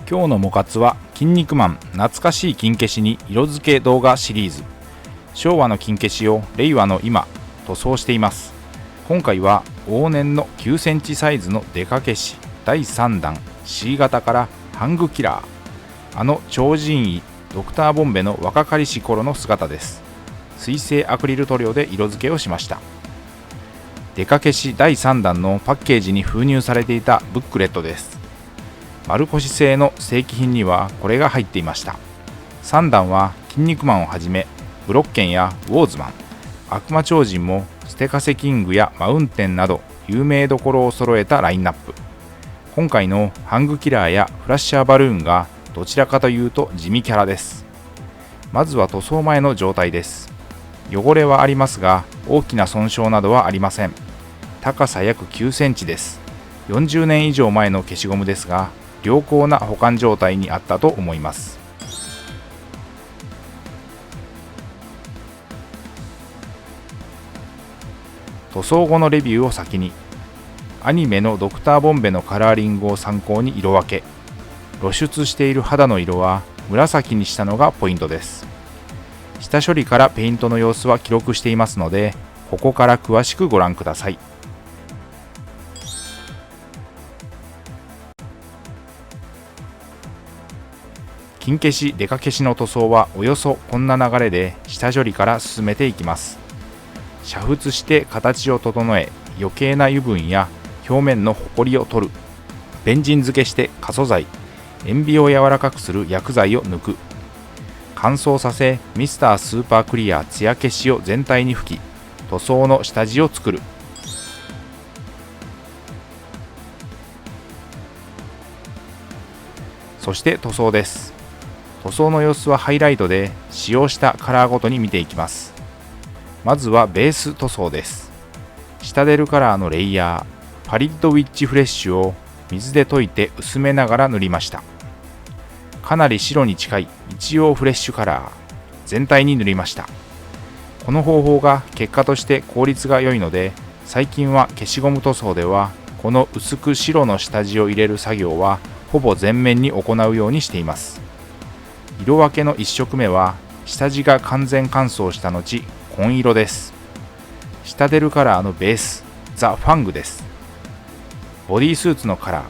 今日のモ活は筋肉マン懐かしい金消しに色付け動画シリーズ。昭和の金消しを令和の今塗装しています。今回は往年の9センチサイズのデカ消し第3弾 C 型からハングキラー、あの超人医ドクターボンベの若かりし頃の姿です。水性アクリル塗料で色付けをしました。デカ消し第3弾のパッケージに封入されていたブックレットです。丸腰製の正規品にはこれが入っていました。3弾は筋肉マンをはじめブロッケンやウォーズマン、悪魔超人もステカセキングやマウンテンなど有名どころを揃えたラインナップ。今回のハングキラーやフラッシャーバルーンがどちらかというと地味キャラです。まずは塗装前の状態です。汚れはありますが大きな損傷などはありません。高さ約9センチです。40年以上前の消しゴムですが良好な保管状態にあったと思います。塗装後のレビューを先に。アニメのドクターボンベのカラーリングを参考に色分け。露出している肌の色は紫にしたのがポイントです。下処理からペイントの様子は記録していますので、ここから詳しくご覧ください。金消しデカ消しの塗装はおよそこんな流れで下処理から進めていきます。煮沸して形を整え、余計な油分や表面のホコリを取る。ベンジン漬けして過素材、塩ビを柔らかくする薬剤を抜く。乾燥させミスタースーパークリアツヤ消しを全体に吹き、塗装の下地を作る。そして塗装です。塗装の様子はハイライトで使用したカラーごとに見ていきます。まずはベース塗装です。シタデルカラーのレイヤー、パリッドウィッチフレッシュを水で溶いて薄めながら塗りました。かなり白に近い一応フレッシュカラー、全体に塗りました。この方法が結果として効率が良いので、最近は消しゴム塗装ではこの薄く白の下地を入れる作業はほぼ全面に行うようにしています。色分けの1色目は下地が完全乾燥した後紺色です。シタデルカラーのベースザ・ファングです。ボディースーツのカラー、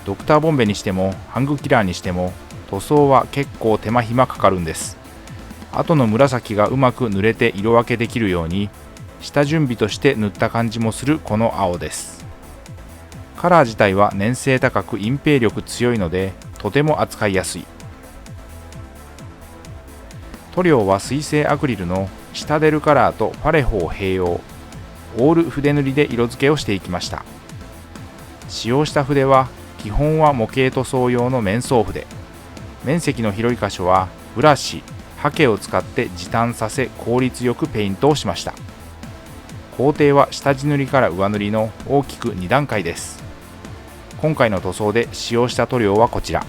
ドクターボンベにしてもハングキラーにしても塗装は結構手間暇かかるんです。後の紫がうまく塗れて色分けできるように下準備として塗った感じもするこの青です。カラー自体は粘性高く隠蔽力強いのでとても扱いやすい。塗料は水性アクリルのシタデルカラーとファレホー併用、オール筆塗りで色付けをしていきました。使用した筆は基本は模型塗装用の面相筆。面積の広い箇所はブラシ、ハケを使って時短させ効率よくペイントをしました。工程は下地塗りから上塗りの大きく2段階です。今回の塗装で使用した塗料はこちら。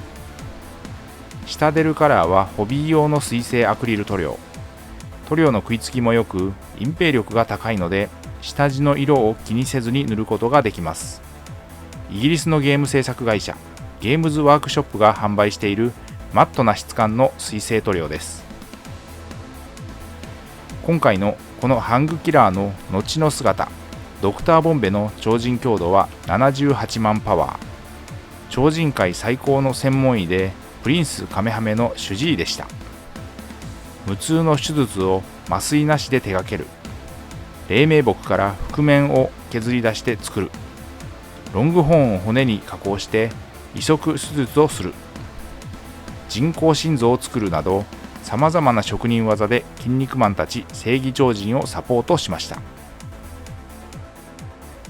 シタデルカラーはホビー用の水性アクリル塗料。塗料の食いつきも良く隠蔽力が高いので下地の色を気にせずに塗ることができます。イギリスのゲーム制作会社ゲームズワークショップが販売しているマットな質感の水性塗料です。今回のこのハングキラーの後の姿、ドクターボンベの超人強度は78万パワー。超人界最高の専門医でプリンスカメハメの主治医でした。無痛の手術を麻酔なしで手掛ける。黎明木から覆面を削り出して作る。ロングホーンを骨に加工して移植手術をする。人工心臓を作るなどさまざまな職人技で筋肉マンたち正義超人をサポートしました。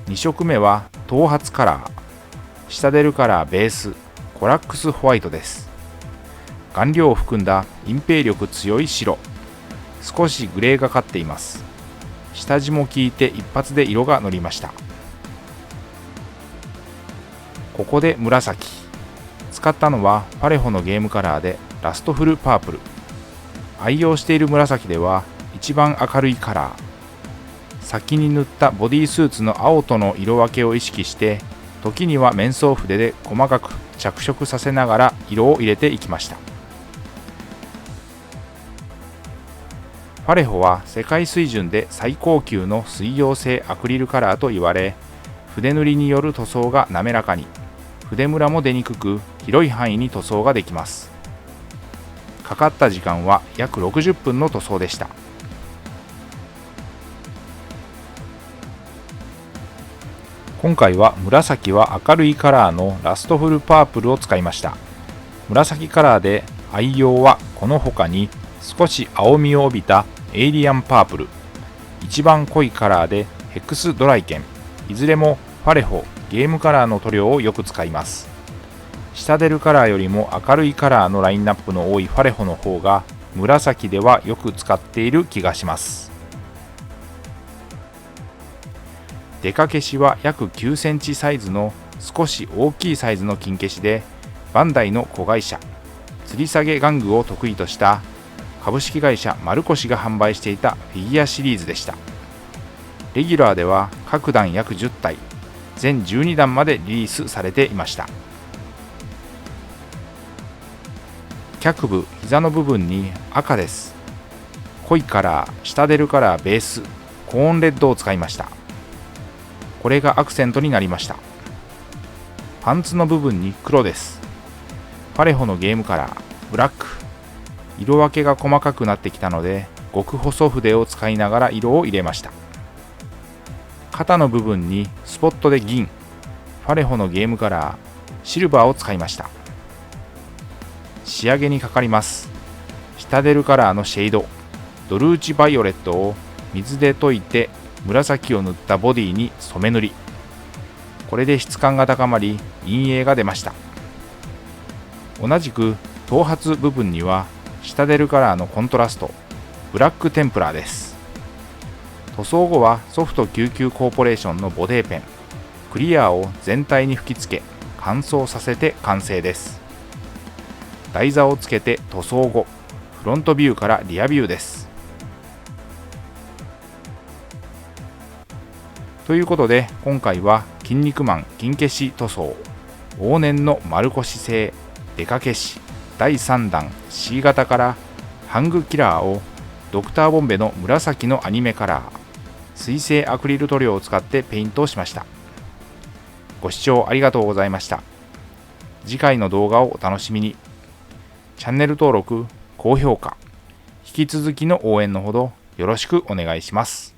2色目は頭髪カラー、シタデルカラーベースコラックスホワイトです。顔料を含んだ隠蔽力強い白、少しグレーがかっています。下地も効いて一発で色が乗りました。ここで紫、使ったのはパレホのゲームカラーでラストフルパープル。愛用している紫では一番明るいカラー。先に塗ったボディースーツの青との色分けを意識して時には面相筆で細かく着色させながら色を入れていきました。ファレホは世界水準で最高級の水溶性アクリルカラーと言われ、筆塗りによる塗装が滑らかに、筆ムラも出にくく、広い範囲に塗装ができます。かかった時間は約60分の塗装でした。今回は紫は明るいカラーのラストフルパープルを使いました。紫カラーで愛用はこの他に少し青みを帯びたエイリアンパープル、一番濃いカラーでヘクスドライケン、いずれもファレホゲームカラーの塗料をよく使います。下出るカラーよりも明るいカラーのラインナップの多いファレホの方が紫ではよく使っている気がします。デカ消しは約9センチサイズの少し大きいサイズの金消しで、バンダイの子会社吊り下げ玩具を得意とした株式会社丸越が販売していたフィギュアシリーズでした。レギュラーでは各段約10体、全12段までリリースされていました。脚部膝の部分に赤です。濃いカラー下出るカラーベースコーンレッドを使いました。これがアクセントになりました。パンツの部分に黒です。ファレホのゲームカラーブラック、色分けが細かくなってきたので極細筆を使いながら色を入れました。肩の部分にスポットで銀、ファレホのゲームカラーシルバーを使いました。仕上げにかかります。下出るカラーのシェードドルーチバイオレットを水で溶いて紫を塗ったボディに染め塗り、これで質感が高まり陰影が出ました。同じく頭髪部分には下出るカラーのコントラストブラックテンプラーです。塗装後はソフト99コーポレーションのボデーペンクリアを全体に吹き付け乾燥させて完成です。台座をつけて塗装後、フロントビューからリアビューです。ということで今回は筋肉マン金消し塗装往年の丸腰製デカ消し第3弾 C 型からハングキラーをドクターボンベの紫のアニメカラー水性アクリル塗料を使ってペイントをしました。ご視聴ありがとうございました。次回の動画をお楽しみに。チャンネル登録、高評価、引き続きの応援のほどよろしくお願いします。